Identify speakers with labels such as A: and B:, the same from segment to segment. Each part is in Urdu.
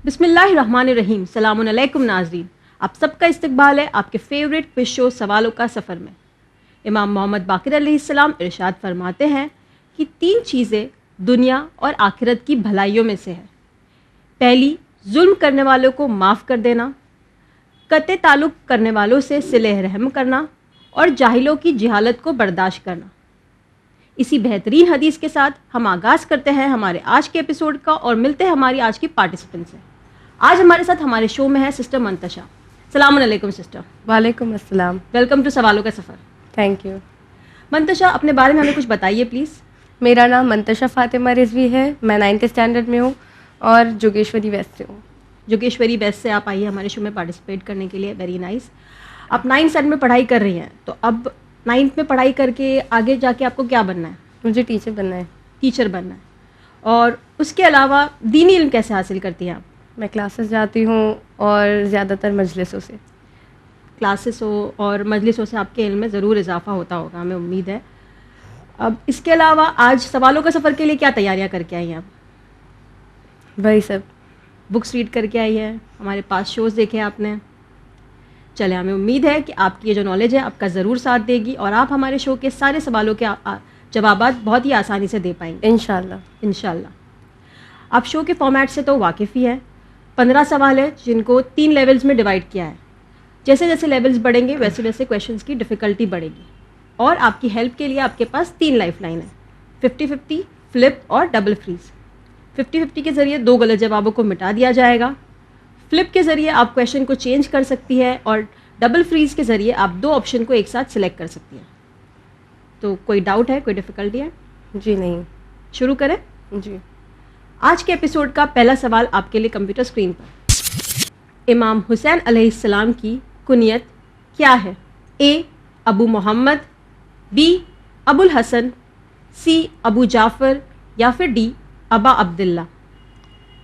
A: بسم اللہ الرحمن الرحیم. السلام علیکم ناظرین, آپ سب کا استقبال ہے آپ کے فیوریٹ کوئز شو سوالوں کا سفر میں. امام محمد باقر علیہ السلام ارشاد فرماتے ہیں کہ 3 چیزیں دنیا اور آخرت کی بھلائیوں میں سے ہے. پہلی, ظلم کرنے والوں کو معاف کر دینا, قطع تعلق کرنے والوں سے صلہ رحم کرنا, اور جاہلوں کی جہالت کو برداشت کرنا. اسی بہترین حدیث کے ساتھ ہم آغاز کرتے ہیں ہمارے آج کے ایپیسوڈ کا اور ملتے ہیں ہماری آج کی پارٹیسپینٹ سے. آج ہمارے ساتھ ہمارے شو میں ہے سسٹر منتشا. السلام علیکم سسٹر.
B: وعلیکم السلام.
A: ویلکم ٹو سوالوں کا سفر.
B: Thank you.
A: منتشا, اپنے بارے میں ہمیں کچھ بتائیے پلیز.
B: میرا نام منتشا فاطمہ رضوی ہے. میں 9th اسٹینڈرڈ میں ہوں اور جوگیشوری ویسٹ سے ہوں.
A: جوگیشوری ویسٹ سے آپ آئیے ہمارے شو میں پارٹیسپیٹ کرنے کے لیے. Very nice. آپ 9th اسٹینڈرڈ میں پڑھائی کر رہی ہیں, تو اب 9th میں پڑھائی کر کے آگے جا کے آپ کو کیا بننا ہے؟
B: مجھے ٹیچر بننا ہے.
A: ٹیچر بننا ہے. اور اس کے علاوہ دینی علم کیسے حاصل کرتی ہیں آپ؟
B: میں کلاسز جاتی ہوں اور زیادہ تر مجلسوں سے.
A: کلاسز ہو اور مجلسوں سے آپ کے علم میں ضرور اضافہ ہوتا ہوگا, ہمیں امید ہے. اب اس کے علاوہ آج سوالوں کا سفر کے لیے کیا تیاریاں کر کے آئی ہیں آپ؟
B: وہی سب.
A: بکس ریڈ کر کے آئی ہیں, ہمارے پاس شوز دیکھے آپ نے. چلے, ہمیں امید ہے کہ آپ کی یہ جو نالج ہے آپ کا ضرور ساتھ دے گی اور آپ ہمارے شو کے سارے سوالوں کے جوابات بہت ہی آسانی سے دے پائیں گے
B: انشاءاللہ.
A: انشاءاللہ. آپ شو کے فارمیٹ سے تو واقف ہی ہیں. 15 سوال ہے جن کو 3 لیولز میں ڈیوائڈ کیا ہے. جیسے جیسے لیولز بڑھیں گے ویسے ویسے کویشچنس کی ڈیفیکلٹی بڑھے گی. اور آپ کی ہیلپ کے لیے آپ کے پاس 3 لائف لائن ہیں, 50-50, فلپ اور ڈبل فریز. 50-50 کے ذریعے 2 غلط جوابوں کو مٹا دیا جائے گا. فلپ کے ذریعے آپ کویشچن کو چینج کر سکتی ہے اور ڈبل فریز کے ذریعے آپ 2 آپشن کو ایک ساتھ سلیکٹ کر سکتی ہیں. تو کوئی ڈاؤٹ ہے, کوئی ڈیفیکلٹی ہے؟
B: جی نہیں.
A: شروع کریں.
B: جی.
A: آج کے ایپیسوڈ کا پہلا سوال آپ کے لیے کمپیوٹر اسکرین پر. امام حسین علیہ السلام کی کنیت کیا ہے؟ اے ابو محمد, بی ابو الحسن, سی ابو جعفر, یا پھر ڈی ابا عبداللہ.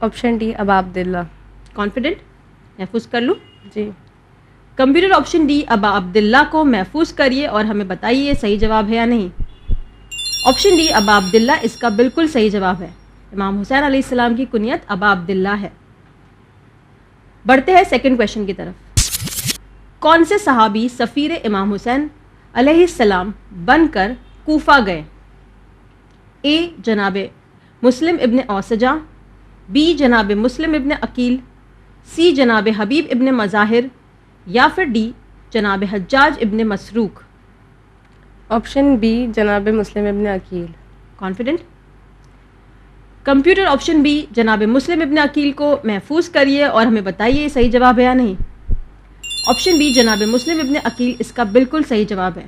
B: آپشن ڈی ابا عبداللہ.
A: کانفیڈنٹ؟ محفوظ کر لوں؟
B: جی.
A: کمپیوٹر آپشن ڈی ابا عبداللہ کو محفوظ کریے اور ہمیں بتائیے صحیح جواب ہے یا نہیں. آپشن ڈی ابا عبداللہ اس کا بالکل صحیح جواب ہے. امام حسین علیہ السلام کی کنیت ابا عبداللہ ہے. بڑھتے ہیں سیکنڈ کویشچن کی طرف. کون سے صحابی سفیر امام حسین علیہ السلام بن کر کوفہ گئے؟ اے جناب مسلم ابن اوسجہ, بی جناب مسلم ابن عقیل, سی جناب حبیب ابن مظاہر, یا پھر ڈی جناب حجاج ابن مسروق.
B: آپشن بی جناب Muslim ibn Aqeel.
A: Confident? Computer option B جناب مسلم ابن عقیل کو محفوظ کریے اور ہمیں بتائیے صحیح جواب ہے یا نہیں. آپشن بی جناب مسلم ابن عقیل اس کا بالکل صحیح جواب ہے.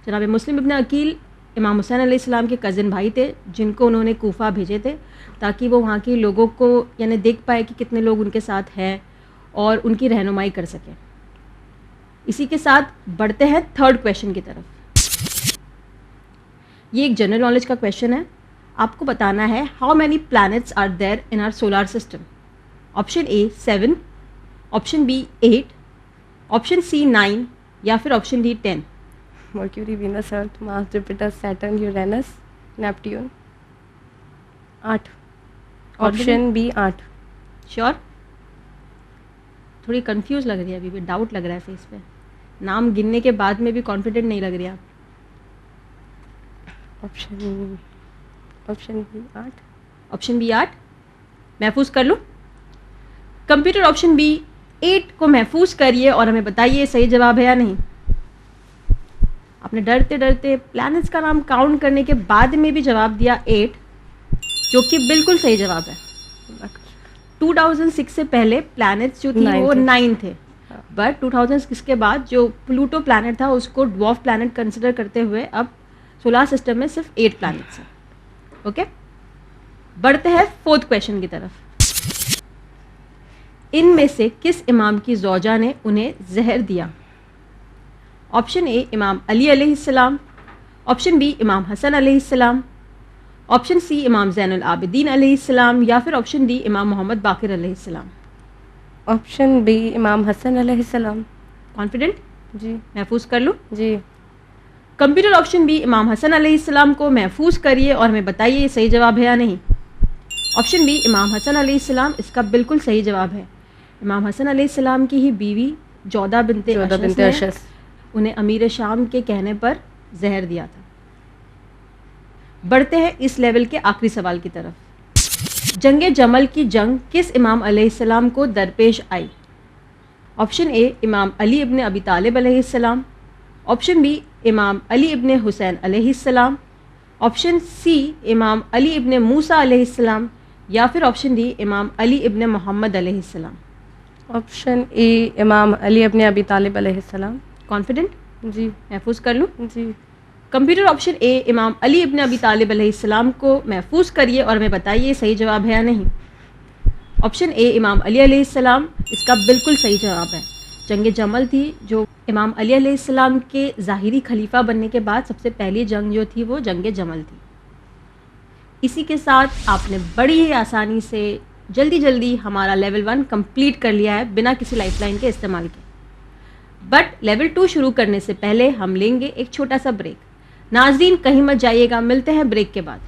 A: جناب مسلم ابن عقیل امام حسین علیہ السلام کے کزن بھائی تھے جن کو انہوں نے کوفہ بھیجے تھے تاکہ وہ وہاں کے لوگوں کو یعنی دیکھ پائے کہ کتنے لوگ ان کے ساتھ ہیں اور ان کی رہنمائی کر سکیں. اسی کے ساتھ بڑھتے ہیں تھرڈ کویشچن کی طرف. یہ ایک جنرل نالج کا کویشچن ہے. آپ کو بتانا ہے how many plants are there in our solar system. Option A 7, option B 8, option C 9, یا پھر option D 10.
B: Mercury, Venus, Earth, Mars, Jupiter, Saturn, Uranus, Neptune. 8. Option B 8.
A: Sure? تھوڑی کنفیوز لگ رہی ہے, ابھی بھی ڈاؤٹ لگ رہا ہے فیس پہ. نام گننے کے بعد میں بھی کانفیڈنٹ نہیں لگ رہی آپ.
B: Option B 8.
A: آپشن بی 8 محفوظ کر لوں؟ کمپیوٹر آپشن بی 8 کو محفوظ کریے اور ہمیں بتائیے صحیح جواب ہے یا نہیں. آپ نے ڈرتے ڈرتے پلانٹس کا نام کاؤنٹ کرنے کے بعد میں بھی جواب دیا 8, جو کہ بالکل صحیح جواب ہے. 2006 سے پہلے پلانٹس جو تھی وہ 9 تھے, بٹ 2006 کے بعد جو پلوٹو پلانٹ تھا اس کو ڈوارف پلانٹ کنسیڈر کرتے ہوئے اب سولار سسٹم میں صرف 8 پلانٹس ہیں. اوکے, بڑھتے ہیں فورتھ کویشچن کی طرف. ان میں سے کس امام کی زوجہ نے انہیں زہر دیا؟ آپشن اے امام علی علیہ السلام, آپشن بی امام حسن علیہ السلام, آپشن سی امام زین العابدین علیہ السلام, یا پھر آپشن ڈی امام محمد باقر علیہ السلام.
B: آپشن بی امام حسن علیہ السلام.
A: کانفیڈنٹ؟
B: جی.
A: محفوظ کر لوں؟
B: جی.
A: کمپیوٹر آپشن بی امام حسن علیہ السلام کو محفوظ کریے اور ہمیں بتائیے صحیح جواب ہے یا نہیں. آپشن بی امام حسن علیہ السلام اس کا بالکل صحیح جواب ہے. امام حسن علیہ السلام کی ہی بیوی جودہ بنت اشعث نے انہیں امیر شام کے کہنے پر زہر دیا تھا. بڑھتے ہیں اس لیول کے آخری سوال کی طرف. جنگ جمل کی جنگ کس امام علیہ السلام کو درپیش آئی؟ آپشن اے امام علی ابن ابی طالب علیہ السلام. آپشن بی امام علی ابن حسین علیہ السلام. آپشن سی امام علی ابن موسیٰ علیہ السلام. یا پھر آپشن ڈی امام علی ابن محمد علیہ السلام.
B: آپشن اے امام علی ابن ابی طالب علیہ السلام.
A: کانفیڈنٹ؟
B: جی.
A: محفوظ کر لوں؟
B: جی.
A: کمپیوٹر آپشن اے امام علی ابن ابی طالب علیہ السلام کو محفوظ کریے اور ہمیں بتائیے صحیح جواب ہے یا نہیں. آپشن اے امام علی علیہ السلام اس کا بالکل صحیح جواب ہے. جنگ جمل تھی جو امام علی علیہ السلام کے ظاہری خلیفہ بننے کے بعد سب سے پہلی جنگ جو تھی وہ جنگ جمل تھی. اسی کے ساتھ آپ نے بڑی ہی آسانی سے جلدی ہمارا لیول 1 کمپلیٹ کر لیا ہے بنا کسی لائف لائن کے استعمال کے. بٹ لیول 2 شروع کرنے سے پہلے ہم لیں گے ایک چھوٹا سا بریک. ناظرین کہیں مت جائیے گا، ملتے ہیں بریک کے بعد.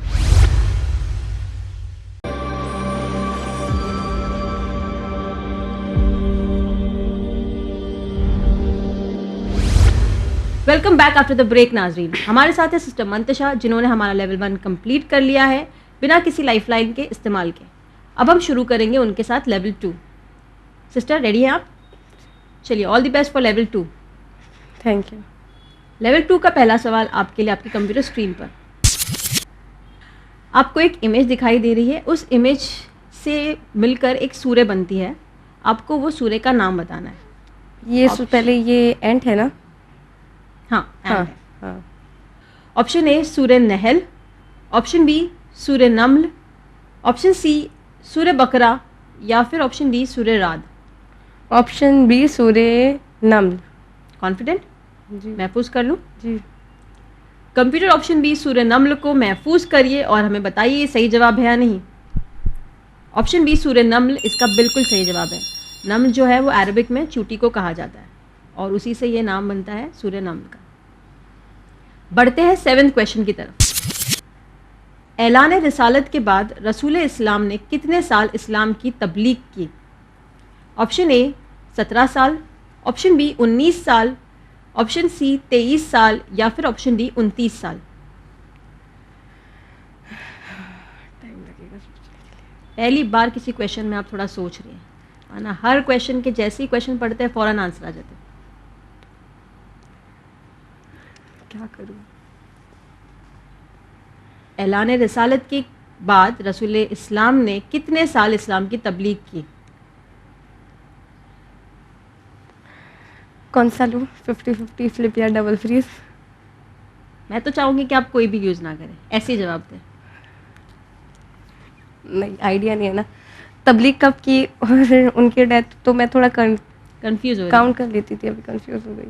A: Welcome back after the break. ناظرین ہمارے ساتھ ہے سسٹر منتشا جنہوں نے ہمارا لیول 1 کمپلیٹ کر لیا ہے بنا کسی لائف لائن کے استعمال کے. اب ہم شروع کریں گے ان کے ساتھ لیول 2. سسٹر ریڈی ہیں آپ؟ چلیے all the best for level 2.
B: Thank you.
A: Level 2 کا پہلا سوال آپ کے لیے آپ کی کمپیوٹر اسکرین پر. آپ کو ایک امیج دکھائی دے رہی ہے. اس امیج سے مل کر ایک سورہ بنتی ہے. آپ کو وہ سورہ کا نام بتانا ہے.
B: یہ پہلے یہ اینٹ ہے نا؟
A: ہاں.
B: ہاں.
A: آپشن اے سورہ نحل. آپشن بی سورہ نمل. آپشن سی سورہ بقرہ. یا پھر آپشن ڈی سورہ رعد.
B: آپشن بی سورہ نمل.
A: کانفیڈنٹ؟
B: جی.
A: محفوظ کر لوں؟
B: جی.
A: کمپیوٹر آپشن بی سورہ نمل کو محفوظ کریے اور ہمیں بتائیے یہ صحیح جواب ہے یا نہیں. آپشن بی سورہ نمل اس کا بالکل صحیح جواب ہے. نمل جو ہے وہ عربک میں چوٹی کو کہا جاتا ہے اور اسی سے یہ نام بنتا ہے سورہ نمل کا. بڑھتے ہیں 7th کویشچن کی طرف. اعلان رسالت کے بعد رسول اسلام نے کتنے سال اسلام کی تبلیغ کی؟ آپشن اے 17 سال. آپشن بی 19 سال. آپشن سی 23 سال. یا پھر آپشن ڈی 29 سال. پہلی بار کسی کویشچن میں آپ تھوڑا سوچ رہے ہیں ورنہ ہر کویشچن کے جیسے ہی کویشچن پڑھتے ہیں فوراً آنسر آ جاتے ہیں.
B: کیا کروں؟
A: اعلان رسالت کے بعد رسول اسلام نے کتنے سال اسلام کی تبلیغ کی؟
B: کون سا لوں؟ 50-50 فلپ یا ڈبل فریز؟
A: میں تو چاہوں گی کہ آپ کوئی بھی یوز نہ کریں، ایسے ہی جواب دیں.
B: نہیں آئیڈیا نہیں ہے نا. تبلیغ کب کی اور ان کی ڈیتھ تو میں تھوڑا
A: کنفیوز ہو
B: کاؤنٹ کر لیتی تھی، ابھی کنفیوز ہو گئی.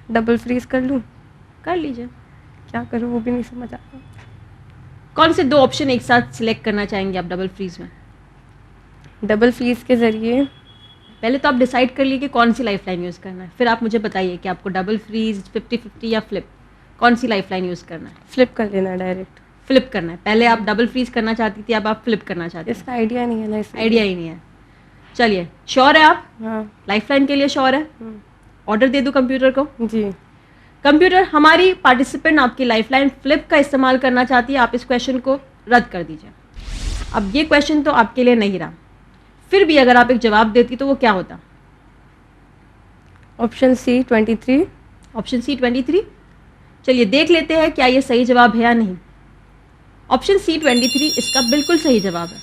B: ڈبل فریز کر لوں؟
A: کر لیجیے.
B: کیا کروں وہ بھی نہیں سمجھ آتا.
A: کون سے 2 آپشن ایک ساتھ سلیکٹ کرنا چاہیں گے آپ ڈبل فریز میں؟
B: ڈبل فریز کے ذریعے
A: پہلے تو آپ ڈیسائیڈ کر لیے کہ کون سی لائف لائن یوز کرنا ہے، پھر آپ مجھے بتائیے کہ آپ کو ڈبل فریز 50-50 یا فلپ کون سی لائف لائن یوز کرنا ہے.
B: فلپ کر لینا ڈائریکٹ.
A: فلپ کرنا ہے. پہلے آپ ڈبل فریز کرنا چاہتی تھی، اب آپ فلپ کرنا چاہتی
B: اس کا آئیڈیا نہیں ہے نا.
A: آئیڈیا ہی نہیں ہے. چلیے شور ہے آپ؟
B: ہاں.
A: لائف لائن کے لیے شور ہے؟ آرڈر دے دوں کمپیوٹر کو؟
B: جی.
A: کمپیوٹر ہماری پارٹیسپینٹ آپ کی لائف لائن فلپ کا استعمال کرنا چاہتی ہے. آپ اس کویشچن کو رد کر دیجیے. اب یہ کویشچن تو آپ کے لیے نہیں رہا. پھر بھی اگر آپ ایک جواب دیتی تو وہ کیا ہوتا؟
B: Option C 23.
A: Option C 23. چلیے دیکھ لیتے ہیں کیا یہ صحیح جواب ہے یا نہیں. آپشن سی 23 اس کا بالکل صحیح جواب ہے.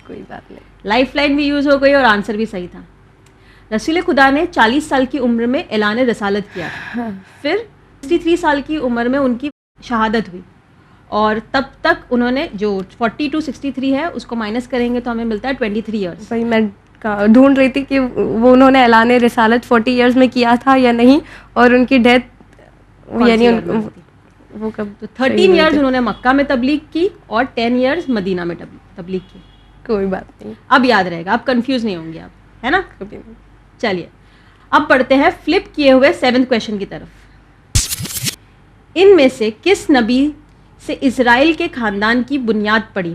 B: کوئی بات نہیں.
A: لائف لائن بھی یوز ہو گئی اور آنسر بھی صحیح تھا. رسول خدا نے 40 سال کی عمر میں اعلان رسالت کیا. پھر 63 سال کی عمر میں ان کی شہادت ہوئی اور تب تک انہوں نے جو 40 to 63 ہے اس کو مائنس کریں گے تو ہمیں ملتا ہے 23 ایئرس.
B: بھائی میں ڈھونڈ رہی تھی کہ وہ انہوں نے اعلان رسالت 40 ایئرس میں کیا تھا یا نہیں اور ان کی ڈیتھ یعنی وہ کب.
A: تو 13 ایئرز انہوں نے مکہ میں تبلیغ کی اور 10 ایئرز مدینہ میں تبلیغ کی.
B: کوئی بات نہیں.
A: اب یاد رہے گا، اب کنفیوز نہیں ہوں گے آپ، ہے نا؟
B: کبھی نہیں.
A: چلیے اب پڑھتے ہیں فلپ کیے ہوئے 7th کویشچن کی طرف. ان میں سے کس نبی سے اسرائیل کے خاندان کی بنیاد پڑی؟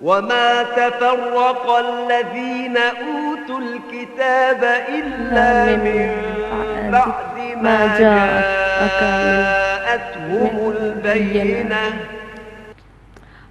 C: وما تفرق الذين أوتوا الكتاب إلا من بعد ما جاءتهم البينة.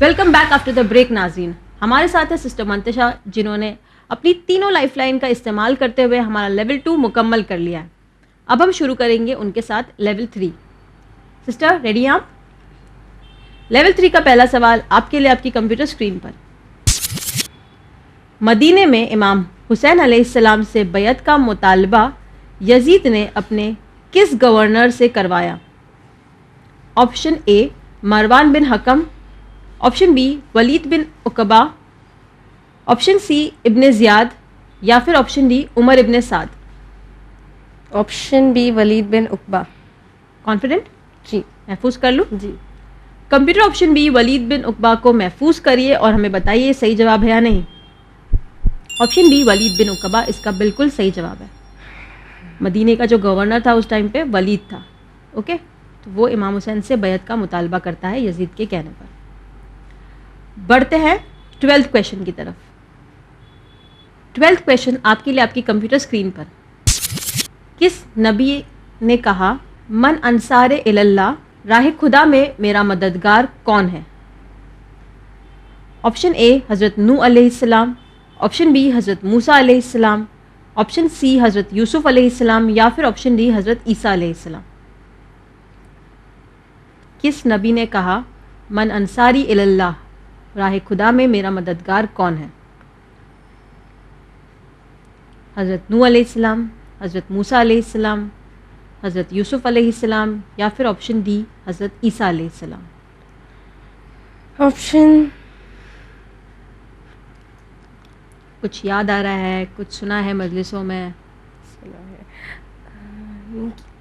A: Welcome back after the break ناظرین. ہمارے ساتھ ہے سسٹر منتشا جنہوں نے اپنی تینوں لائف لائن کا استعمال کرتے ہوئے ہمارا لیول 2 مکمل کر لیا ہے. اب ہم شروع کریں گے ان کے ساتھ لیول 3. سسٹر ریڈی ہیں آپ؟ لیول 3 کا پہلا سوال آپ کے لیے آپ کی کمپیوٹر اسکرین پر. مدینے میں امام حسین علیہ السلام سے بیعت کا مطالبہ یزید نے اپنے کس گورنر سے کروایا؟ آپشن اے مروان بن حکم، آپشن بی ولید بن عقبہ، آپشن سی ابن زیاد یا پھر آپشن ڈی عمر ابن سعد.
B: آپشن بی ولید بن عقبہ.
A: کانفیڈنٹ؟
B: جی
A: محفوظ کر لوں؟
B: جی.
A: کمپیوٹر آپشن بی ولید بن عقبہ کو محفوظ کریے اور ہمیں بتائیے صحیح جواب ہے یا نہیں. آپشن بی ولید بن عقبہ اس کا بالکل صحیح جواب ہے. مدینے کا جو گورنر تھا اس ٹائم پہ ولید تھا. اوکے، تو وہ امام حسین سے بیعت کا مطالبہ کرتا ہے یزید کے کہنے پر. بڑھتے ہیں 12th کویشچن کی طرف. 12th کویشچن آپ کے لیے آپ کی کمپیوٹر اسکرین پر. کس نبی نے کہا من انصار اللہ، راہ خدا میں میرا مددگار کون ہے؟ آپشن اے حضرت نوح علیہ السلام، آپشن بی حضرت موسیٰ علیہ السلام، آپشن سی حضرت یوسف علیہ السلام یا پھر آپشن ڈی حضرت عیسیٰ علیہ السلام. کس نبی نے کہا من انصاری اللہ، راہ خدا میں میرا مددگار کون ہے؟ حضرت نوح علیہ السلام، حضرت موسیٰ علیہ السلام، حضرت یوسف علیہ السلام یا پھر آپشن ڈی حضرت عیسیٰ علیہ السلام.
B: آپشن
A: کچھ یاد آ رہا ہے، کچھ سنا ہے مجلسوں میں؟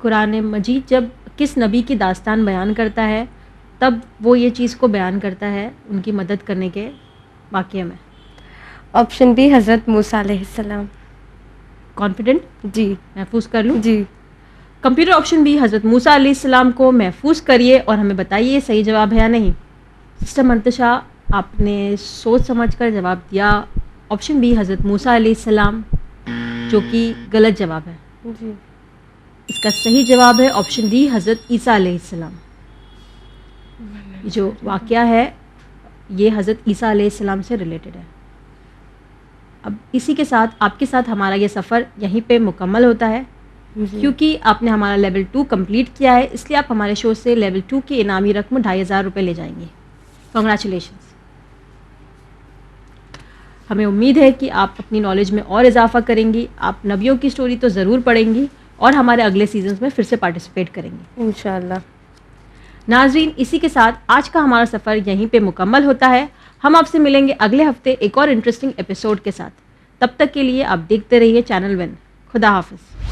A: قرآن مجید جب کس نبی کی داستان بیان کرتا ہے تب وہ یہ چیز کو بیان کرتا ہے ان کی مدد کرنے کے واقعے میں.
B: آپشن بی حضرت موسیٰ علیہ السلام.
A: کانفیڈنٹ؟
B: جی
A: محفوظ کر لوں؟
B: جی.
A: کمپیوٹر آپشن بی حضرت موسیٰ علیہ السلام کو محفوظ کریے اور ہمیں بتائیے صحیح جواب ہے یا نہیں. سسٹر منتشا آپ نے سوچ سمجھ کر جواب دیا آپشن بی حضرت موسیٰ علیہ السلام، جو کہ غلط جواب ہے.
B: جی.
A: اس کا صحیح جواب ہے آپشن ڈی حضرت عیسیٰ علیہ السلام. جو واقعہ ہے یہ حضرت عیسیٰ علیہ السلام سے ریلیٹڈ ہے. اب اسی کے ساتھ آپ کے ساتھ ہمارا یہ سفر یہیں پہ مکمل ہوتا ہے. کیونکہ آپ نے ہمارا لیول 2 کمپلیٹ کیا ہے اس لیے آپ ہمارے شو سے لیول 2 کی انعامی رقم 2500 روپے لے جائیں گے. کنگریچولیشنس. ہمیں امید ہے کہ آپ اپنی نالج میں اور اضافہ کریں گی. آپ نبیوں کی سٹوری تو ضرور پڑھیں گی اور ہمارے اگلے سیزنز میں پھر سے پارٹیسپیٹ کریں گی
B: انشاءاللہ.
A: ناظرین اسی کے ساتھ آج کا ہمارا سفر یہیں پہ مکمل ہوتا ہے. ہم آپ سے ملیں گے اگلے ہفتے ایک اور انٹرسٹنگ ایپیسوڈ کے ساتھ. تب تک کے لیے آپ دیکھتے رہیے چینل 1. خدا حافظ.